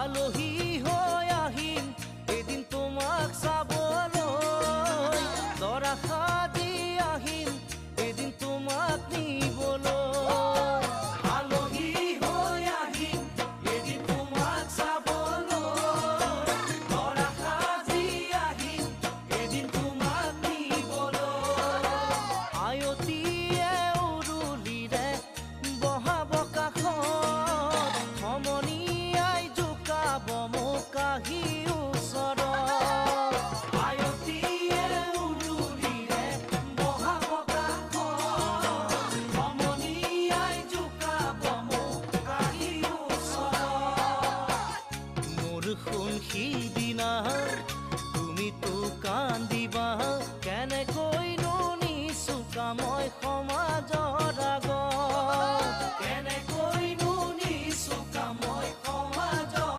আলহী হৈ আহিম এদিন তোমাক চাবলৈ, দৰা সাজি আহিম এদিন তোমাক নিবলৈ। আলহী হৈ আহিম এদিন তোমাক চাবলৈ, দৰা সাজি আহিম এদিন তোমাক নিবলৈ। আয়তীয়ে উৰুলিৰে বহাব কাষত, সমনীয়াই জোকাব মোক আহি ওচৰত। আয়তীয়ে উৰুলিৰে বহাব কাষত, সমনীয়াই জোকাব মোক আহি ওচৰত। মোৰ সোণ সিদিনা তুমিতো কান্দিবা